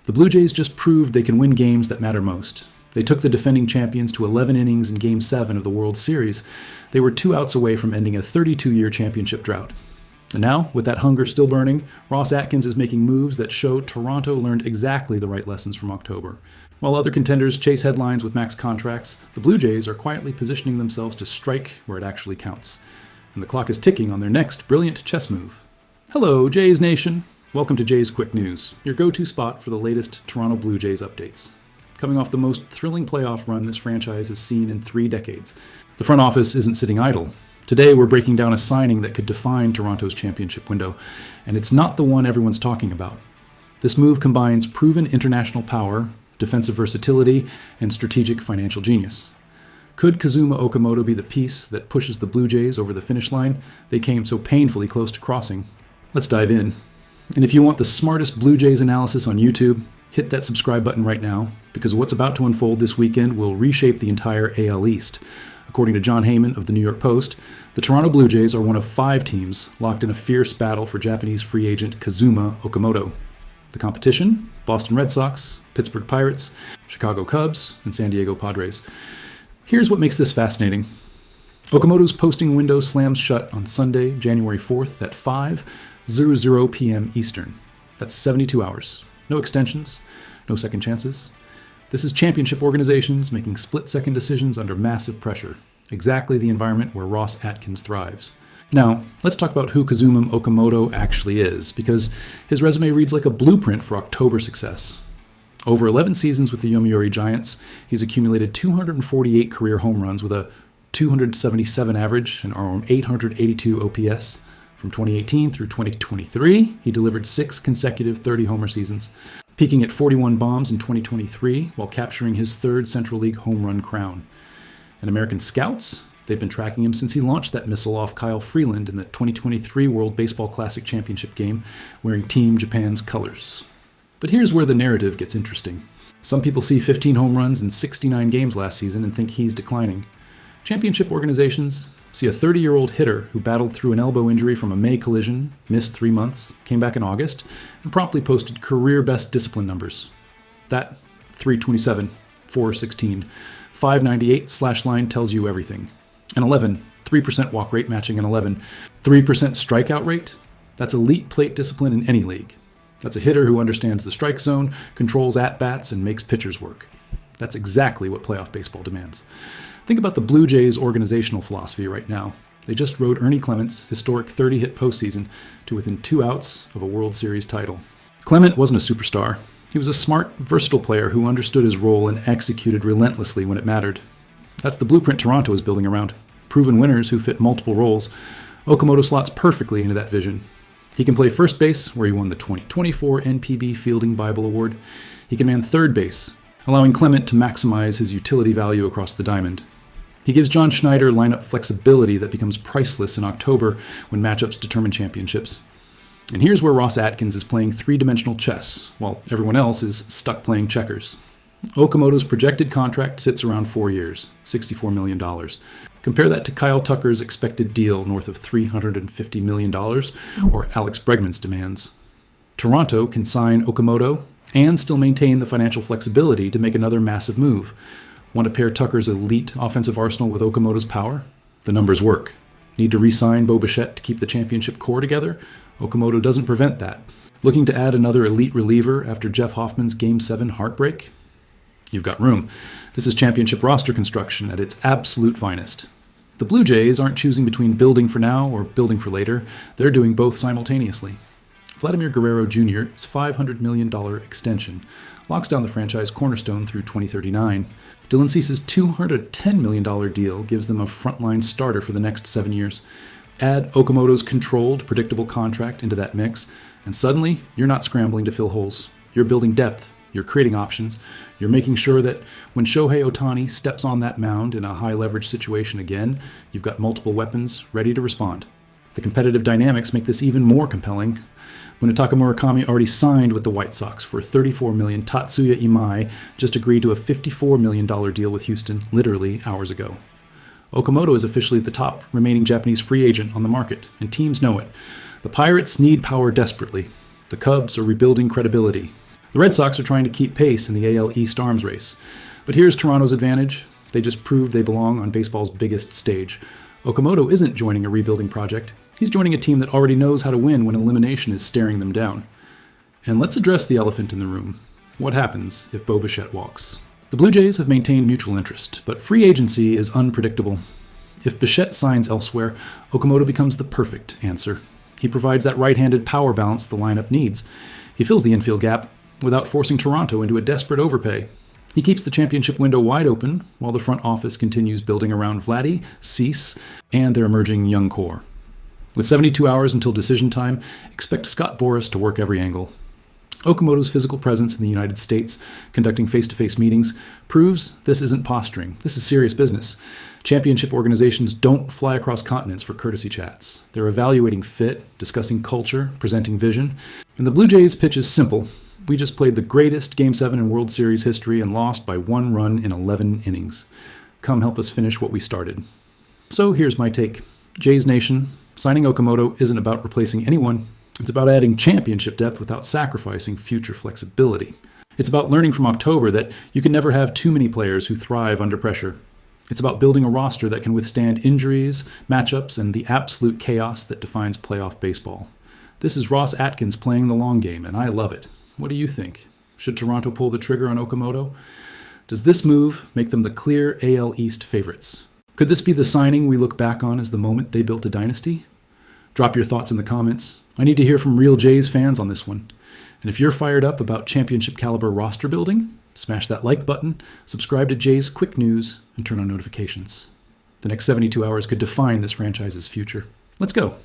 The Blue Jays just proved they can win games that matter most. They took the defending champions to 11 innings in Game 7 of the World Series. They were 2 outs away from ending a 32-year championship drought. And now, with that hunger still burning, Ross Atkins is making moves that show Toronto learned exactly the right lessons from October. While other contenders chase headlines with max contracts, the Blue Jays are quietly positioning themselves to strike where it actually counts. And the clock is ticking on their next brilliant chess move. Hello, Jays Nation! Welcome to Jays Quick News, your go-to spot for the latest Toronto Blue Jays updates. Coming off the most thrilling playoff run this franchise has seen in 3 decades, the front office isn't sitting idle. Today we're breaking down a signing that could define Toronto's championship window, and it's not the one everyone's talking about. This move combines proven international power, defensive versatility, and strategic financial genius. Could Kazuma Okamoto be the piece that pushes the Blue Jays over the finish line they came so painfully close to crossing? Let's dive in. And if you want the smartest Blue Jays analysis on YouTube, hit that subscribe button right now, because what's about to unfold this weekend will reshape the entire AL East. According to John Heyman of the New York Post, the Toronto Blue Jays are one of 5 teams locked in a fierce battle for Japanese free agent Kazuma Okamoto. The competition? Boston Red Sox, Pittsburgh Pirates, Chicago Cubs, and San Diego Padres. Here's what makes this fascinating. Okamoto's posting window slams shut on Sunday, January 4th at 5:00 p.m. Eastern. That's 72 hours. No extensions, no second chances. This is championship organizations making split-second decisions under massive pressure. Exactly the environment where Ross Atkins thrives. Now, let's talk about who Kazuma Okamoto actually is, because his resume reads like a blueprint for October success. Over 11 seasons with the Yomiuri Giants, he's accumulated 248 career home runs with a 277 average and 882 OPS. From 2018 through 2023, he delivered 6 consecutive 30-homer seasons, peaking at 41 bombs in 2023 while capturing his 3rd Central League home run crown. And American scouts? They've been tracking him since he launched that missile off Kyle Freeland in the 2023 World Baseball Classic Championship game, wearing Team Japan's colors. But here's where the narrative gets interesting. Some people see 15 home runs in 69 games last season and think he's declining. Championship organizations see a 30-year-old hitter who battled through an elbow injury from a May collision, missed 3 months, came back in August, and promptly posted career-best discipline numbers. That 327, 416, 598 slash line tells you everything. An 11, 3% walk rate matching an 11, 3% strikeout rate? That's elite plate discipline in any league. That's a hitter who understands the strike zone, controls at-bats, and makes pitchers work. That's exactly what playoff baseball demands. Think about the Blue Jays' organizational philosophy right now. They just rode Ernie Clement's historic 30-hit postseason to within 2 outs of a World Series title. Clement wasn't a superstar. He was a smart, versatile player who understood his role and executed relentlessly when it mattered. That's the blueprint Toronto is building around. Proven winners who fit multiple roles. Okamoto slots perfectly into that vision. He can play first base, where he won the 2024 NPB Fielding Bible Award. He can man third base, allowing Clement to maximize his utility value across the diamond. He gives John Schneider lineup flexibility that becomes priceless in October when matchups determine championships. And here's where Ross Atkins is playing 3-dimensional chess, while everyone else is stuck playing checkers. Okamoto's projected contract sits around 4 years, $64 million. Compare that to Kyle Tucker's expected deal north of $350 million, or Alex Bregman's demands. Toronto can sign Okamoto and still maintain the financial flexibility to make another massive move. Want to pair Tucker's elite offensive arsenal with Okamoto's power? The numbers work. Need to re-sign Bo Bichette to keep the championship core together? Okamoto doesn't prevent that. Looking to add another elite reliever after Jeff Hoffman's Game 7 heartbreak? You've got room. This is championship roster construction at its absolute finest. The Blue Jays aren't choosing between building for now or building for later. They're doing both simultaneously. Vladimir Guerrero Jr.'s $500 million extension locks down the franchise cornerstone through 2039. Dylan Cease's $210 million deal gives them a frontline starter for the next 7 years. Add Okamoto's controlled, predictable contract into that mix, and suddenly you're not scrambling to fill holes. You're building depth. You're creating options. You're making sure that when Shohei Ohtani steps on that mound in a high-leverage situation again, you've got multiple weapons ready to respond. The competitive dynamics make this even more compelling. Munetaka Murakami already signed with the White Sox for $34 million. Tatsuya Imai just agreed to a $54 million deal with Houston literally hours ago. Okamoto is officially the top remaining Japanese free agent on the market, and teams know it. The Pirates need power desperately. The Cubs are rebuilding credibility. The Red Sox are trying to keep pace in the AL East arms race. But here's Toronto's advantage. They just proved they belong on baseball's biggest stage. Okamoto isn't joining a rebuilding project. He's joining a team that already knows how to win when elimination is staring them down. And let's address the elephant in the room. What happens if Bo Bichette walks? The Blue Jays have maintained mutual interest, but free agency is unpredictable. If Bichette signs elsewhere, Okamoto becomes the perfect answer. He provides that right-handed power balance the lineup needs. He fills the infield gap without forcing Toronto into a desperate overpay. He keeps the championship window wide open while the front office continues building around Vladdy, Cease, and their emerging young core. With 72 hours until decision time, expect Scott Boras to work every angle. Okamoto's physical presence in the United States, conducting face-to-face meetings, proves this isn't posturing. This is serious business. Championship organizations don't fly across continents for courtesy chats. They're evaluating fit, discussing culture, presenting vision. And the Blue Jays' pitch is simple. We just played the greatest Game 7 in World Series history and lost by 1 run in 11 innings. Come help us finish what we started. So here's my take. Jays Nation, signing Okamoto isn't about replacing anyone. It's about adding championship depth without sacrificing future flexibility. It's about learning from October that you can never have too many players who thrive under pressure. It's about building a roster that can withstand injuries, matchups, and the absolute chaos that defines playoff baseball. This is Ross Atkins playing the long game, and I love it. What do you think? Should Toronto pull the trigger on Okamoto? Does this move make them the clear AL East favorites? Could this be the signing we look back on as the moment they built a dynasty? Drop your thoughts in the comments. I need to hear from real Jays fans on this one. And if you're fired up about championship caliber roster building, smash that like button, subscribe to Jays Quick News, and turn on notifications. The next 72 hours could define this franchise's future. Let's go.